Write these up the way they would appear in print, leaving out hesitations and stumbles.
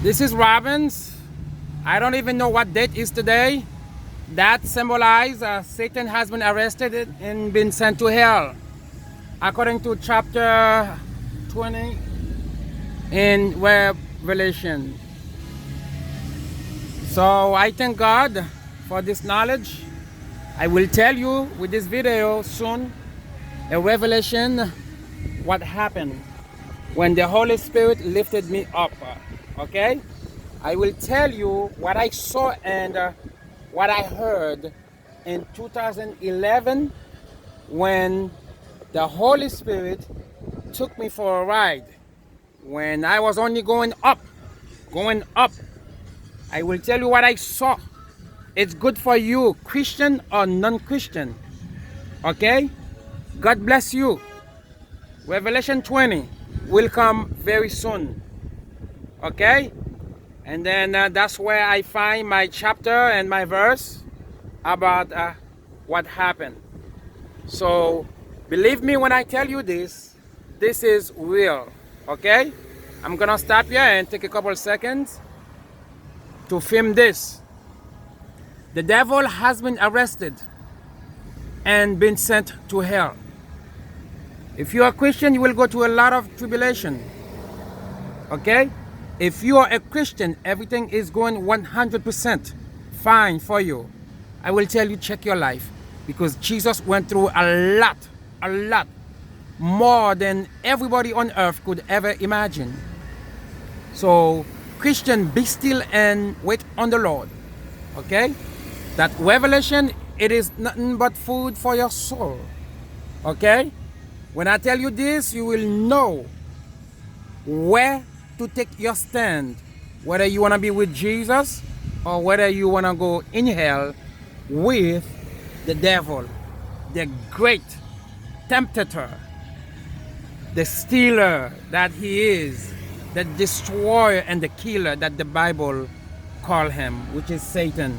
This is Robbins. I don't even know what date is today. That symbolizes Satan has been arrested and been sent to hell. According to chapter 20 in Revelation. So I thank God for this knowledge. I will tell you with this video soon a revelation what happened when the Holy Spirit lifted me up. Okay? I will tell you what I saw and what I heard in 2011 when the Holy Spirit took me for a ride. When I was only going up. I will tell you what I saw. It's good for you, Christian or non-Christian. Okay? God bless you. Revelation 20 will come very soon. Okay? And then that's where I find my chapter and my verse about what happened. So believe me when I tell you this is real. Okay? I'm gonna stop here and take a couple seconds to film this. The devil has been arrested and been sent to hell. If you are a Christian, you will go to a lot of tribulation. Okay? If you are a Christian, everything is going 100% fine for you. I will tell you, check your life. Because Jesus went through a lot, more than everybody on earth could ever imagine. So, Christian, be still and wait on the Lord. Okay? That revelation, it is nothing but food for your soul. Okay? When I tell you this, you will know where to take your stand. Whether you want to be with Jesus or whether you want to go in hell with the devil, the great tempter, the stealer that he is, the destroyer and the killer that the Bible call him, which is Satan.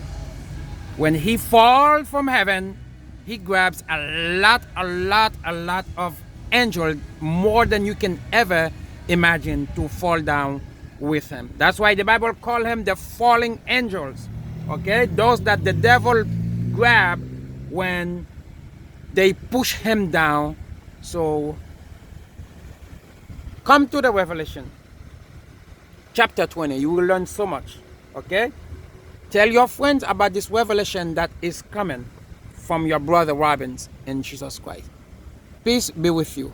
When he falls from heaven, he grabs a lot of angels, more than you can ever imagine, to fall down with him. That's why the Bible call him the falling angels. Okay, those that the devil grab when they push him down. So come to the Revelation chapter 20. You will learn so much. Okay, tell your friends about this revelation that is coming from your brother Robbins in Jesus Christ. Peace be with you.